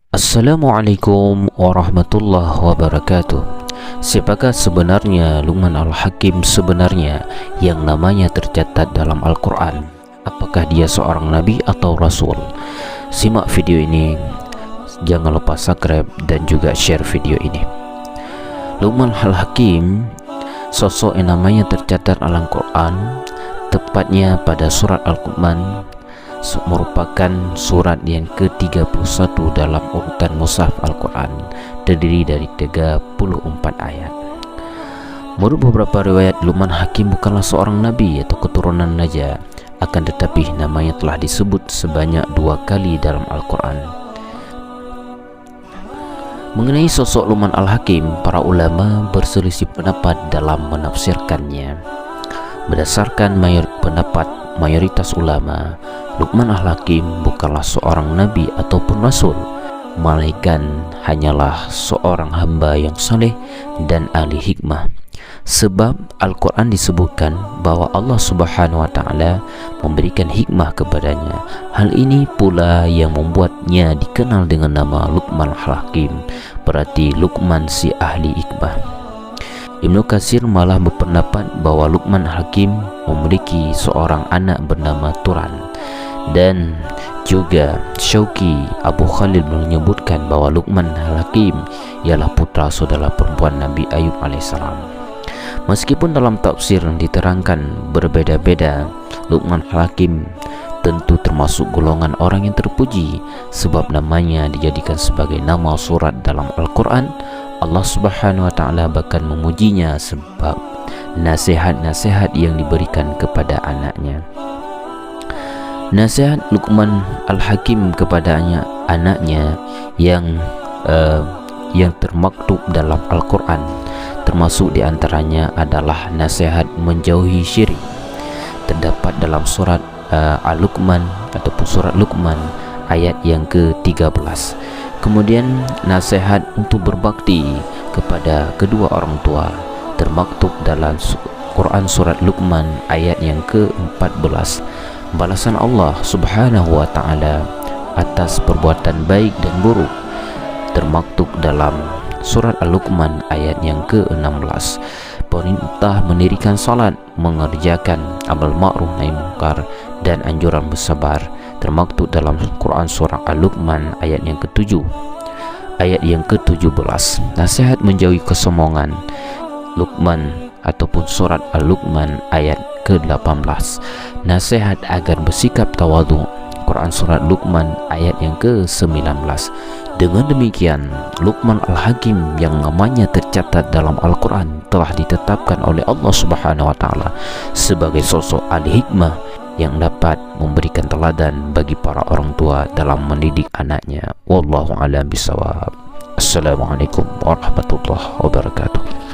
Assalamualaikum warahmatullahi wabarakatuh. Siapakah sebenarnya Luqman Al-Hakim sebenarnya yang namanya tercatat dalam Al-Quran? Apakah dia seorang nabi atau rasul? Simak video ini, jangan lupa subscribe dan juga share video ini. Luqman Al-Hakim, sosok yang namanya tercatat dalam Al-Quran, tepatnya pada surat Al-Luqman, merupakan surat yang ke-31 dalam urutan mushaf Al-Quran, terdiri dari 34 ayat. Menurut beberapa riwayat, Luqman Hakim bukanlah seorang nabi atau keturunan Najah, akan tetapi namanya telah disebut sebanyak 2 kali dalam Al-Quran. Mengenai sosok Luqman Al-Hakim, para ulama berselisih pendapat dalam menafsirkannya. Berdasarkan pendapat mayoritas ulama, Luqman Al-Hakim bukanlah seorang nabi ataupun rasul, melainkan hanyalah seorang hamba yang saleh dan ahli hikmah. Sebab Al-Quran disebutkan bahwa Allah Subhanahu wa Ta'ala memberikan hikmah kepadanya. Hal ini pula yang membuatnya dikenal dengan nama Luqman Al-Hakim, berarti Luqman si ahli hikmah. Ibnu Katsir malah berpendapat bahwa Luqman Hakim memiliki seorang anak bernama Turan, dan juga Syauqi Abu Khalil menyebutkan bahwa Luqman Hakim ialah putra saudara perempuan Nabi Ayub alaihissalam. Meskipun dalam tafsir diterangkan berbeda-beda, Luqman Hakim tentu termasuk golongan orang yang terpuji, sebab namanya dijadikan sebagai nama surat dalam Al-Quran. Allah Subhanahu wa Ta'ala bahkan memujinya sebab nasihat-nasihat yang diberikan kepada anaknya. Nasihat Luqman Al-Hakim kepada anaknya yang termaktub dalam Al-Quran, termasuk diantaranya adalah nasihat menjauhi syirik, terdapat dalam surat Al-Luqman ataupun surat Luqman ayat yang ke-13. Kemudian nasihat untuk berbakti kepada kedua orang tua, termaktub dalam Quran surat Luqman ayat yang ke-14. Balasan Allah Subhanahu wa Ta'ala atas perbuatan baik dan buruk, termaktub dalam surat Al-Luqman ayat yang ke-16. Perintah mendirikan salat, mengerjakan amal ma'ruf nahi munkar, dan anjuran bersabar, termaktub dalam Quran surah Al-Luqman ayat yang ke-7. Ayat yang ke-17, nasihat menjauhi kesombongan, Luqman ataupun surat Al-Luqman ayat ke-18. Nasihat agar bersikap tawadhu, Quran surat Luqman ayat yang ke-19. Dengan demikian, Luqman Al-Hakim yang namanya tercatat dalam Al-Quran telah ditetapkan oleh Allah Subhanahu wa Ta'ala sebagai sosok ahli hikmah yang dapat memberikan teladan bagi para orang tua dalam mendidik anaknya. Wallahu a'lam bishawab. Assalamualaikum warahmatullahi wabarakatuh.